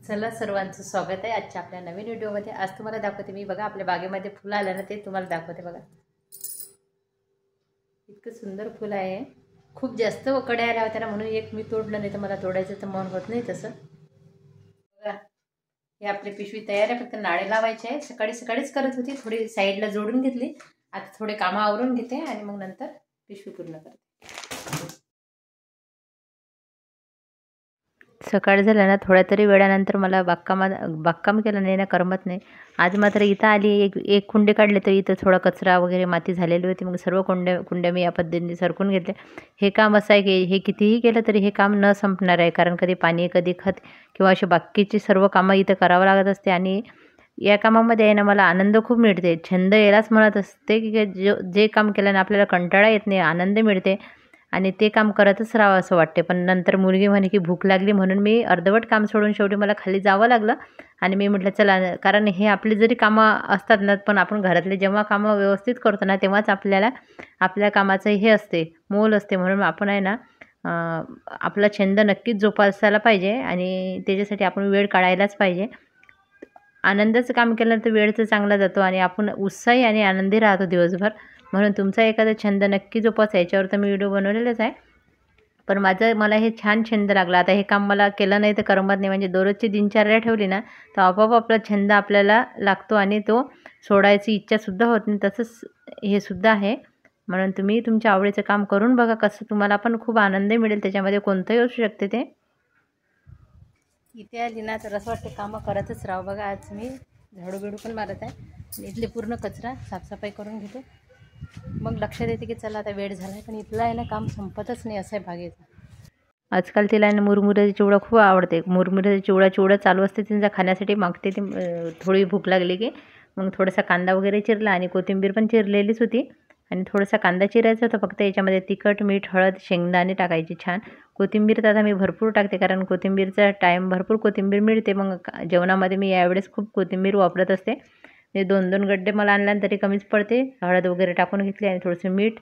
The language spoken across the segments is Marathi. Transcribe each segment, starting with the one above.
चला सर्वांचं स्वागत आहे आजच्या आपल्या नवीन व्हिडिओमध्ये। आज तुम्हाला दाखवते मी बघा आपल्या बागेमध्ये फुलं आलं ना, ते तुम्हाला दाखवते बघा। इतकं सुंदर फुलं आहे, खूप जास्त कड्या आल्या होत्या ना, म्हणून एक मी तोडलं, नाही तर मला तोडायचं तर मन होत नाही तसं। बघा हे आपली पिशवी तयार आहे, फक्त नाळे लावायचे आहे। सकाळीच करत होती, थोडी साईडला जोडून घेतली। आता थोडे कामं आवरून घेते आणि मग नंतर पिशवी पूर्ण करते। सकाळ झालं ना, थोड्या तरी वेळानंतर मला बागकाम केलं नाही ना, करमत नाही। आज मात्र इथं आली, एक कुंडी काढले तर इथं थोडा कचरा वगैरे माती झालेली होती। मग सर्व कुंड्या मी या पद्धतीने सरकून घेतले। हे काम असं आहे की हे कितीही केलं तरी हे काम न संपणार आहे, कारण कधी पाणी, कधी खत किंवा अशी बाकीची सर्व कामं इथं करावं लागत असते। आणि या कामामध्ये आहे ना, मला आनंद खूप मिळते, छंद यालाच म्हणत असते की जे काम केल्याने आपल्याला कंटाळा येत नाही, आनंद मिळते आणि ते काम करतच राहावं असं वाटते। पण नंतर मुलगी म्हणे की भूक लागली, म्हणून मी अर्धवट काम सोडून शेवटी मला खाली जावं लागलं। आणि मी म्हटलं चला, कारण हे आपली जरी कामं असतात ना, पण आपण घरातले जेव्हा कामं व्यवस्थित करतो ना, तेव्हाच आपल्याला आपल्या कामाचं हे असते, मोल असते। म्हणून आपण आहे ना, आपला छंद नक्कीच जोपासायला पाहिजे आणि त्याच्यासाठी आपण वेळ काढायलाच पाहिजे। आनंदाचं काम केलं तर वेळ तर चांगला जातो आणि आपण उत्साही आणि आनंदी राहतो दिवसभर। म्हणून तुमचा एखादा छंद नक्की जोपासा, याच्यावर तर मी व्हिडिओ बनवलेलाच आहे। पण मला हे छान छंद लागला। आता हे काम मला केलं नाही तर करमत नाही, म्हणजे दररोजची दिनचर्या ठेवली ना, तर आपोआप आपला छंद आपल्याला लागतो आणि तो सोडायची इच्छासुद्धा होत नाही। तसंच हे सुद्धा आहे। म्हणून तुम्ही तुमच्या आवडीचं काम करून बघा, कसं तुम्हाला पण खूप आनंद मिळेल, त्याच्यामध्ये कोणतंही असू शकते ते। इथे आली ना तर असं वाटतं कामं करतच राहावं। बघा आज मी झाडू पण मारत आहे आणि इथले पूर्ण कचरा साफसफाई करून घेते। मग लक्षात येते की चला आता वेळ झाला आहे, पण इथलं आहे ना काम संपतच नाही, असं आहे बागेचं। आजकाल तिला आहे ना मुरमुऱ्याचा चिवडा खूप आवडते। मुरमुऱ्याचा चिवडा चालू असते त्यांचा खाण्यासाठी, मागते ती थोडी भूक लागली की मग थोडासा कांदा वगैरे चिरला आणि कोथिंबीर पण चिरलेलीच होती आणि थोडासा कांदा चिरायचा होता फक्त। याच्यामध्ये तिखट, मीठ, हळद, शेंगदाणे टाकायचे छान। कोथिंबीर तर आता मी भरपूर टाकते, कारण कोथिंबीरचा टाईम भरपूर कोथिंबीर मिळते। मग जेवणामध्ये मी यावेळेस खूप कोथिंबीर वापरत असते। हे 2-2 गड्डे मला आणल्यानंतर तरी कमीच पडते। हळद वगैरे टाकून घेतली आणि थोडंसं मीठ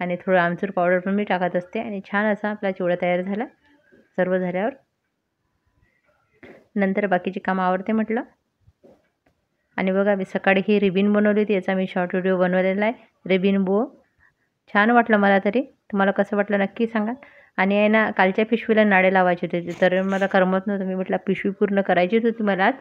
आणि थोडं आमचूर पावडर पण मी टाकत असते आणि छान असा आपला चिवडा तयार झाला। सर्व झाल्यावर नंतर बाकीची कामं आवरते म्हटलं। आणि बघा मी सकाळी ही रिबीन बनवली होती, याचा मी शॉर्ट व्हिडिओ बनवलेला आहे, रिबीन बो। छान वाटलं मला तरी, तुम्हाला कसं वाटलं नक्की सांगा। आणि आहे ना, कालच्या पिशवीला नाळे लावायचे होते तर मला करमत नव्हतं। मी म्हटलं पिशवी पूर्ण करायचीच होती मला आज,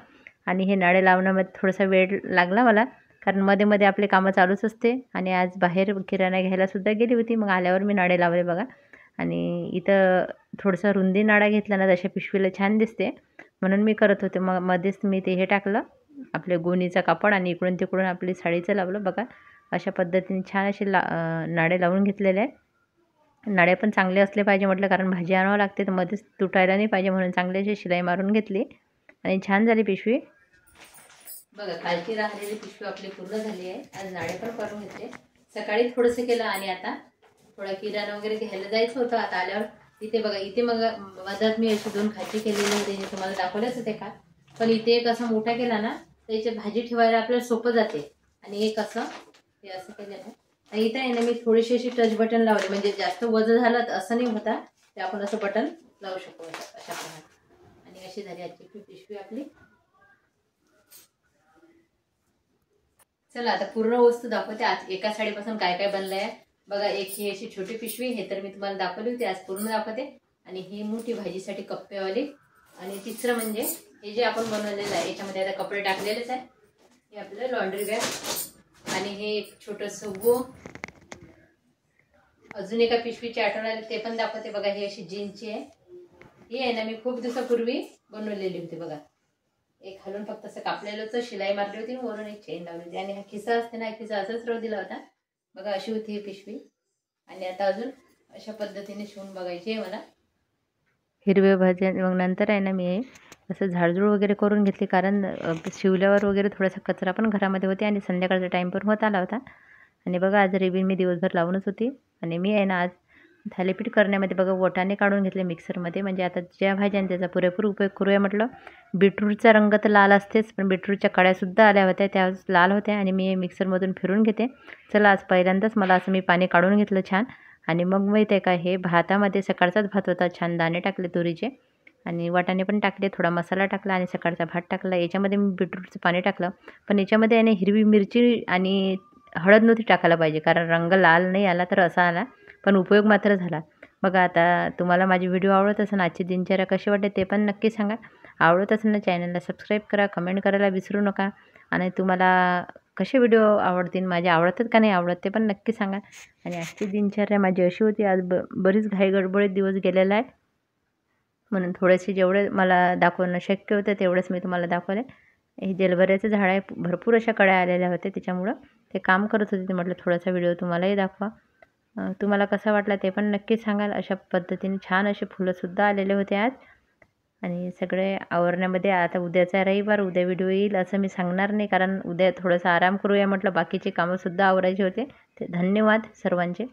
आणि हे नाळे लावण्यामध्ये थोडासा वेळ लागला मला, कारण मध्ये आपले कामं चालूच असते। आणि आज बाहेर किराणा घ्यायलासुद्धा गेली होती, मग आल्यावर मी नाळे लावले बघा। आणि इथं थोडंसं रुंदी नाडा घेतला ना, तशा पिशवीला छान दिसते, म्हणून मी करत होते। मग मध्येच मी ते हे टाकलं, आपले गोणीचा कापड, आणि इकडून तिकडून आपली साडीचं लावलं बघा। अशा पद्धतीने छान असे नाडे लावून घेतलेले आहे। नाडे पण चांगले असले पाहिजे म्हटलं, कारण भाजी आणावं लागते तर मध्येच तुटायला नाही पाहिजे, म्हणून चांगली अशी शिलाई मारून घेतली आणि छान झाली पिशवी। बघा कालची राहिलेली पिशवी आपली पूर्ण झाली आहे। आज नाडे पण करून घेतले, सकाळी थोडंसं केलं आणि आता थोडा किराणा वगैरे घ्यायला जायचं होतं। आता आल्यावर इथे बघा, इथे मग मधात मी असे 2 खाचे केलेले होते, हे तुम्हाला दाखवलेच होते का। पण इथे एक असा मोठा केला ना, तर याची भाजी ठेवायला आपल्याला सोपं जाते। आणि एक असं हे असं केलेलं आहे। आणि इथं आहे ना, मी थोडीशी अशी टच बटन लावले, म्हणजे जास्त वजन झालं तर असं नाही होता, ते आपण असं बटन लावू शकतो अशा प्रकारे। आणि अशी झाली आजची पिशवी आपली। चला आता पूर्ण वस्तू दाखवते, आज एका साडीपासून काय काय बनलं आहे बघा। एक ही अशी छोटी पिशवी, हे तर मी तुम्हाला दाखवली होती, आज पूर्ण दाखवते। आणि ही मोठी भाजीसाठी कप्पेवाली। आणि तिसरं म्हणजे हे जे आपण बनवलेलं आहे, याच्यामध्ये आता कपडे टाकलेलेच आहे, हे आपलं लॉन्ड्री बॅग। आणि हे एक छोटंसं गो। अजून एका पिशवीची आठवण आली, ते पण दाखवते बघा। ही अशी जीन्सची आहे, ही आहे ना मी खूप दिवसापूर्वी बनवलेली होती बघा। एक घालून फक्त असं कापलेलं होतं, शिलाई मारली होती, वरून एक चेन लावली होती। आणि हा खिसा असते ना, खिसा असंच राहू दिला होता बघा। अशी होती ही पिशवी। आणि आता अजून अशा पद्धतीने शिवून बघायची आहे मला हिरव्या भाज्या। मग नंतर आहे ना, मी असं झाडझूड वगैरे करून घेतली, कारण शिवल्यावर वगैरे थोडासा कचरा पण घरामध्ये होते आणि संध्याकाळचा टाईम पण होत आला होता। आणि बघा आज रिबीन मी दिवसभर लावूनच होती। आणि मी आहे ना, आज थालीपीठ करण्यामध्ये बघा वाटाणे काढून घेतले मिक्सरमध्ये, म्हणजे आता ज्या भाज्या त्याचा पुरेपूर उपयोग करूया म्हटलं। बीटरूटचा रंग तर लाल असतेच, पण बीटरूटच्या कळ्यासुद्धा आल्या होत्या, त्या लाल होत्या आणि मी मिक्सरमधून फिरून घेते। चला आज पहिल्यांदाच मला असं मी पाणी काढून घेतलं छान। आणि मग माहीत आहे का, हे भातामध्ये सकाळचाच भात होता, छान दाणे टाकले तुरीचे आणि वाटाणे पण टाकले, थोडा मसाला टाकला आणि सकाळचा भात टाकला. याच्यामध्ये मी बीटरूटचं पाणी टाकलं, पण याच्यामध्ये आहे ना हिरवी मिरची आणि हळद नव्हती टाकायला पाहिजे, कारण रंग लाल नाही आला तर असा आला, पण उपयोग मात्र झाला. बघा आता तुम्हाला माझी व्हिडिओ आवडत असेल, आजची दिनचर्या कशी वाटते ते पण नक्की सांगा. आवडत असेल ना चॅनलला सबस्क्राईब करा, कमेंट करायला विसरू नका. आणि तुम्हाला कसे व्हिडिओ आवडतील, माझे आवडतात का नाही आवडत ते पण नक्की सांगा. आणि आजची दिनचर्या माझी अशी होती, आज बरीच घाई गडबडीत दिवस गेलेला आहे, म्हणून थोडेसे जेवढे मला दाखवणं शक्य होतं तेवढंच मी तुम्हाला दाखवले. हे जलबऱ्याचं झाड आहे, भरपूर अशा कळ्या आलेल्या होत्या, त्याच्यामुळं ते काम करत होते, ते म्हटलं थोडासा व्हिडिओ तुम्हालाही दाखवा. तुम्हाला कसा वाटला ते पण नक्की सांगाल. अशा पद्धतीने छान असे फुलंसुद्धा आलेले होते आज. आणि सगळे आवरण्यामध्ये आता उद्याचा रविवार, उद्या व्हिडिओ येईल असं मी सांगणार नाही, कारण उद्या थोडंसं आराम करूया म्हटलं, बाकीचे कामंसुद्धा आवरायचे होते. ते धन्यवाद सर्वांचे.